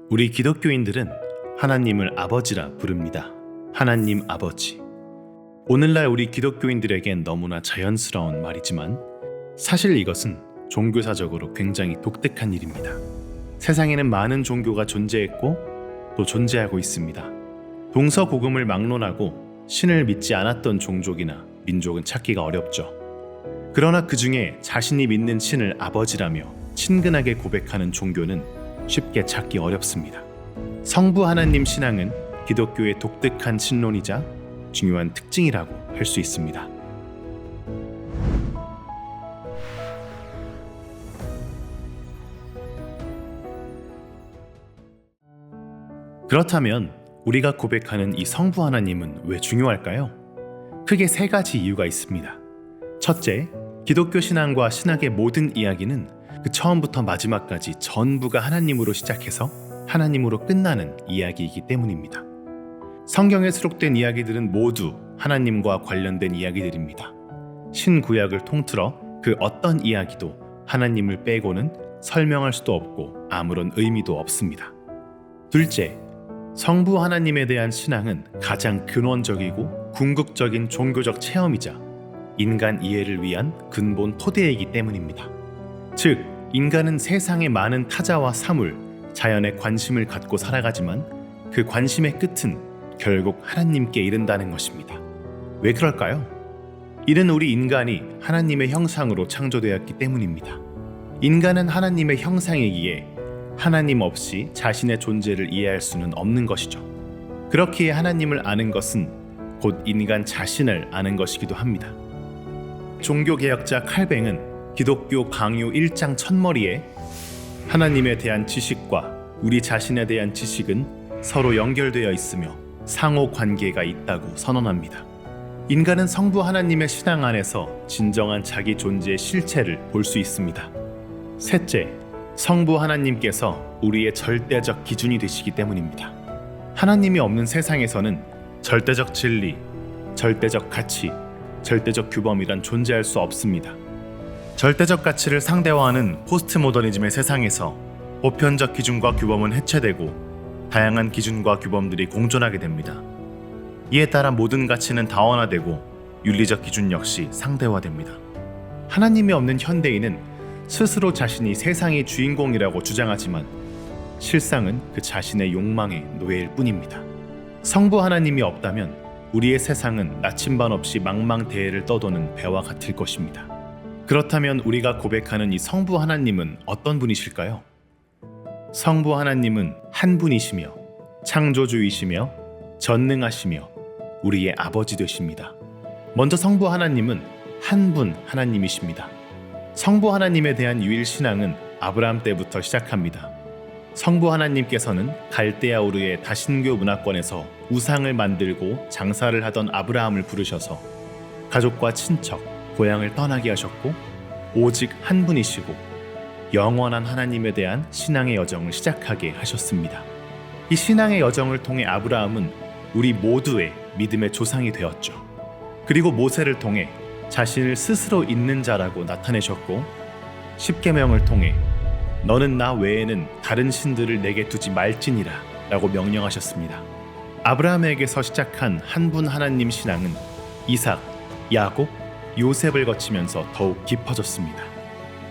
우리 기독교인들은 하나님을 아버지라 부릅니다. 하나님 아버지. 오늘날 우리 기독교인들에겐 너무나 자연스러운 말이지만 사실 이것은 종교사적으로 굉장히 독특한 일입니다. 세상에는 많은 종교가 존재했고 또 존재하고 있습니다. 동서고금을 막론하고 신을 믿지 않았던 종족이나 민족은 찾기가 어렵죠. 그러나 그 중에 자신이 믿는 신을 아버지라며 친근하게 고백하는 종교는 쉽게 찾기 어렵습니다. 성부 하나님 신앙은 기독교의 독특한 신론이자 중요한 특징이라고 할 수 있습니다. 그렇다면 우리가 고백하는 이 성부 하나님은 왜 중요할까요? 크게 세 가지 이유가 있습니다. 첫째, 기독교 신앙과 신학의 모든 이야기는 그 처음부터 마지막까지 전부가 하나님으로 시작해서 하나님으로 끝나는 이야기이기 때문입니다. 성경에 수록된 이야기들은 모두 하나님과 관련된 이야기들입니다. 신구약을 통틀어 그 어떤 이야기도 하나님을 빼고는 설명할 수도 없고 아무런 의미도 없습니다. 둘째, 성부 하나님에 대한 신앙은 가장 근원적이고 궁극적인 종교적 체험이자 인간 이해를 위한 근본 토대이기 때문입니다. 즉, 인간은 세상의 많은 타자와 사물, 자연에 관심을 갖고 살아가지만 그 관심의 끝은 결국 하나님께 이른다는 것입니다. 왜 그럴까요? 이는 우리 인간이 하나님의 형상으로 창조되었기 때문입니다. 인간은 하나님의 형상이기에 하나님 없이 자신의 존재를 이해할 수는 없는 것이죠. 그렇기에 하나님을 아는 것은 곧 인간 자신을 아는 것이기도 합니다. 종교개혁자 칼뱅은 기독교 강요 1장 첫머리에 하나님에 대한 지식과 우리 자신에 대한 지식은 서로 연결되어 있으며 상호 관계가 있다고 선언합니다. 인간은 성부 하나님의 신앙 안에서 진정한 자기 존재의 실체를 볼 수 있습니다. 셋째, 성부 하나님께서 우리의 절대적 기준이 되시기 때문입니다. 하나님이 없는 세상에서는 절대적 진리, 절대적 가치, 절대적 규범이란 존재할 수 없습니다. 절대적 가치를 상대화하는 포스트모더니즘의 세상에서 보편적 기준과 규범은 해체되고 다양한 기준과 규범들이 공존하게 됩니다. 이에 따라 모든 가치는 다원화되고 윤리적 기준 역시 상대화됩니다. 하나님이 없는 현대인은 스스로 자신이 세상의 주인공이라고 주장하지만 실상은 그 자신의 욕망의 노예일 뿐입니다. 성부 하나님이 없다면 우리의 세상은 나침반 없이 망망대해를 떠도는 배와 같을 것입니다. 그렇다면 우리가 고백하는 이 성부 하나님은 어떤 분이실까요? 성부 하나님은 한 분이시며 창조주이시며 전능하시며 우리의 아버지 되십니다. 먼저 성부 하나님은 한 분 하나님이십니다. 성부 하나님에 대한 유일 신앙은 아브라함 때부터 시작합니다. 성부 하나님께서는 갈대아 우르의 다신교 문화권에서 우상을 만들고 장사를 하던 아브라함을 부르셔서 가족과 친척, 고향을 떠나게 하셨고 오직 한 분이시고 영원한 하나님에 대한 신앙의 여정을 시작하게 하셨습니다. 이 신앙의 여정을 통해 아브라함은 우리 모두의 믿음의 조상이 되었죠. 그리고 모세를 통해 자신을 스스로 있는 자라고 나타내셨고 십계명을 통해 너는 나 외에는 다른 신들을 내게 두지 말지니라 라고 명령하셨습니다. 아브라함에게서 시작한 한 분 하나님 신앙은 이삭, 야곱, 요셉을 거치면서 더욱 깊어졌습니다.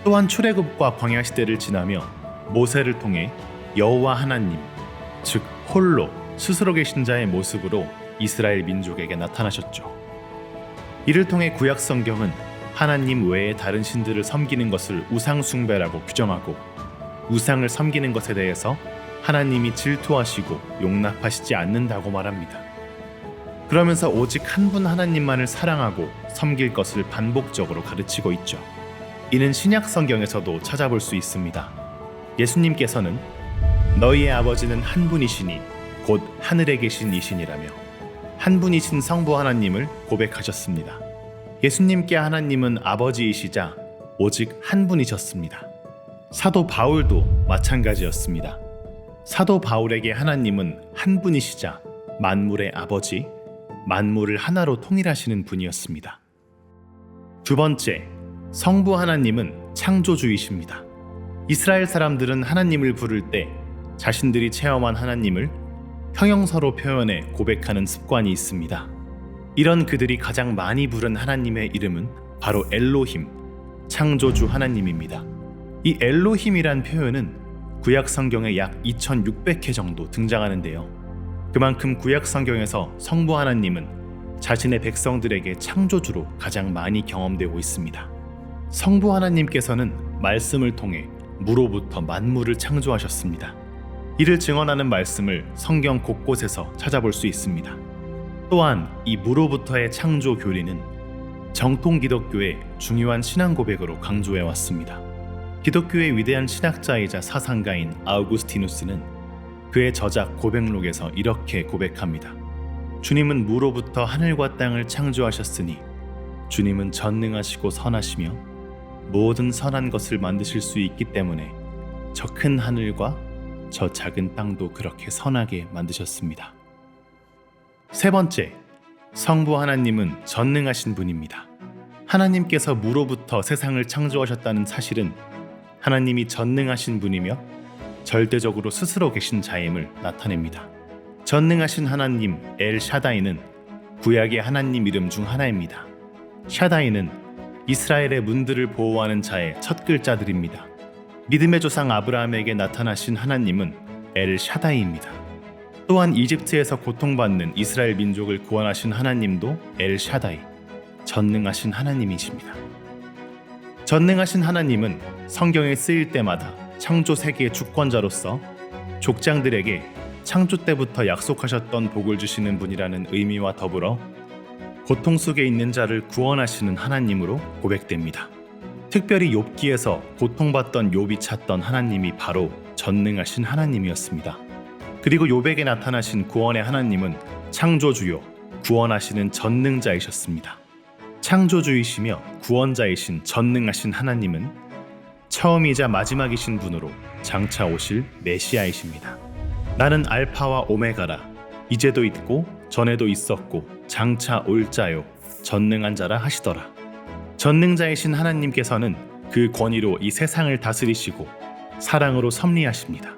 또한 출애굽과 광야 시대를 지나며 모세를 통해 여호와 하나님, 즉 홀로 스스로 계신 자의 모습으로 이스라엘 민족에게 나타나셨죠. 이를 통해 구약 성경은 하나님 외에 다른 신들을 섬기는 것을 우상 숭배라고 규정하고 우상을 섬기는 것에 대해서 하나님이 질투하시고 용납하시지 않는다고 말합니다. 그러면서 오직 한 분 하나님만을 사랑하고 섬길 것을 반복적으로 가르치고 있죠. 이는 신약 성경에서도 찾아볼 수 있습니다. 예수님께서는 너희의 아버지는 한 분이시니 곧 하늘에 계신 이시니라며 한 분이신 성부 하나님을 고백하셨습니다. 예수님께 하나님은 아버지이시자 오직 한 분이셨습니다. 사도 바울도 마찬가지였습니다. 사도 바울에게 하나님은 한 분이시자 만물의 아버지, 만물을 하나로 통일하시는 분이었습니다. 두 번째, 성부 하나님은 창조주이십니다. 이스라엘 사람들은 하나님을 부를 때 자신들이 체험한 하나님을 형용사로 표현해 고백하는 습관이 있습니다. 이런 그들이 가장 많이 부른 하나님의 이름은 바로 엘로힘, 창조주 하나님입니다. 이 엘로힘이란 표현은 구약 성경에 약 2600회 정도 등장하는데요. 그만큼 구약 성경에서 성부 하나님은 자신의 백성들에게 창조주로 가장 많이 경험되고 있습니다. 성부 하나님께서는 말씀을 통해 무로부터 만물을 창조하셨습니다. 이를 증언하는 말씀을 성경 곳곳에서 찾아볼 수 있습니다. 또한 이 무로부터의 창조 교리는 정통 기독교의 중요한 신앙 고백으로 강조해 왔습니다. 기독교의 위대한 신학자이자 사상가인 아우구스티누스는 그의 저작 고백록에서 이렇게 고백합니다. 주님은 무로부터 하늘과 땅을 창조하셨으니 주님은 전능하시고 선하시며 모든 선한 것을 만드실 수 있기 때문에 저 큰 하늘과 저 작은 땅도 그렇게 선하게 만드셨습니다. 세 번째, 성부 하나님은 전능하신 분입니다. 하나님께서 무로부터 세상을 창조하셨다는 사실은 하나님이 전능하신 분이며 절대적으로 스스로 계신 자임을 나타냅니다. 전능하신 하나님 엘 샤다이는 구약의 하나님 이름 중 하나입니다. 샤다이는 이스라엘의 문들을 보호하는 자의 첫 글자들입니다. 믿음의 조상 아브라함에게 나타나신 하나님은 엘 샤다이입니다. 또한 이집트에서 고통받는 이스라엘 민족을 구원하신 하나님도 엘 샤다이, 전능하신 하나님이십니다. 전능하신 하나님은 성경에 쓰일 때마다 창조 세계의 주권자로서 족장들에게 창조 때부터 약속하셨던 복을 주시는 분이라는 의미와 더불어 고통 속에 있는 자를 구원하시는 하나님으로 고백됩니다. 특별히 욥기에서 고통받던 욥이 찾던 하나님이 바로 전능하신 하나님이었습니다. 그리고 욥에게 나타나신 구원의 하나님은 창조주요, 구원하시는 전능자이셨습니다. 창조주이시며 구원자이신 전능하신 하나님은 처음이자 마지막이신 분으로 장차 오실 메시아이십니다. 나는 알파와 오메가라, 이제도 있고 전에도 있었고 장차 올 자요, 전능한 자라 하시더라. 전능자이신 하나님께서는 그 권위로 이 세상을 다스리시고 사랑으로 섭리하십니다.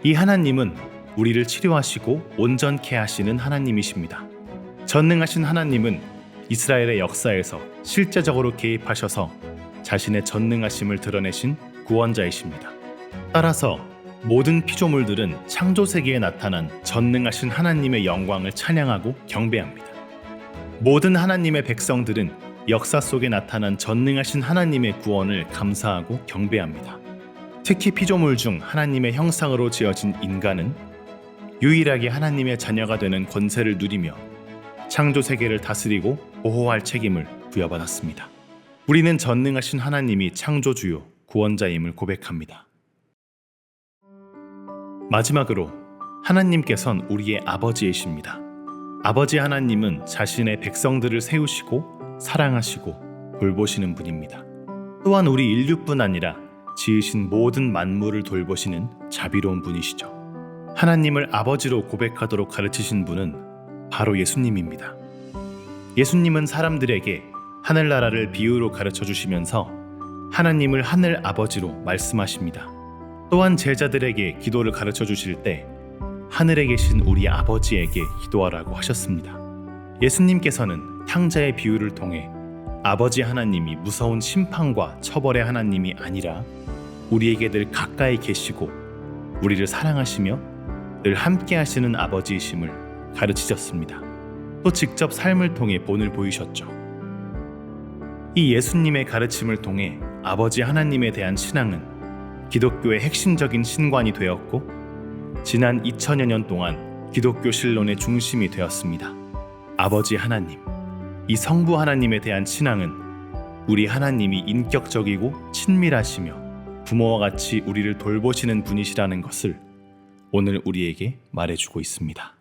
이 하나님은 우리를 치료하시고 온전케 하시는 하나님이십니다. 전능하신 하나님은 이스라엘의 역사에서 실제적으로 개입하셔서 자신의 전능하심을 드러내신 구원자이십니다. 따라서 모든 피조물들은 창조세계에 나타난 전능하신 하나님의 영광을 찬양하고 경배합니다. 모든 하나님의 백성들은 역사 속에 나타난 전능하신 하나님의 구원을 감사하고 경배합니다. 특히 피조물 중 하나님의 형상으로 지어진 인간은 유일하게 하나님의 자녀가 되는 권세를 누리며 창조세계를 다스리고 보호할 책임을 부여받았습니다. 우리는 전능하신 하나님이 창조주요, 구원자임을 고백합니다. 마지막으로 하나님께선 우리의 아버지이십니다. 아버지 하나님은 자신의 백성들을 세우시고 사랑하시고 돌보시는 분입니다. 또한 우리 인류뿐 아니라 지으신 모든 만물을 돌보시는 자비로운 분이시죠. 하나님을 아버지로 고백하도록 가르치신 분은 바로 예수님입니다. 예수님은 사람들에게 하늘나라를 비유로 가르쳐 주시면서 하나님을 하늘 아버지로 말씀하십니다. 또한 제자들에게 기도를 가르쳐 주실 때 하늘에 계신 우리 아버지에게 기도하라고 하셨습니다. 예수님께서는 탕자의 비유를 통해 아버지 하나님이 무서운 심판과 처벌의 하나님이 아니라 우리에게 늘 가까이 계시고 우리를 사랑하시며 늘 함께 하시는 아버지이심을 가르치셨습니다. 또 직접 삶을 통해 본을 보이셨죠. 이 예수님의 가르침을 통해 아버지 하나님에 대한 신앙은 기독교의 핵심적인 신관이 되었고 지난 2000여 년 동안 기독교 신론의 중심이 되었습니다. 아버지 하나님, 이 성부 하나님에 대한 신앙은 우리 하나님이 인격적이고 친밀하시며 부모와 같이 우리를 돌보시는 분이시라는 것을 오늘 우리에게 말해주고 있습니다.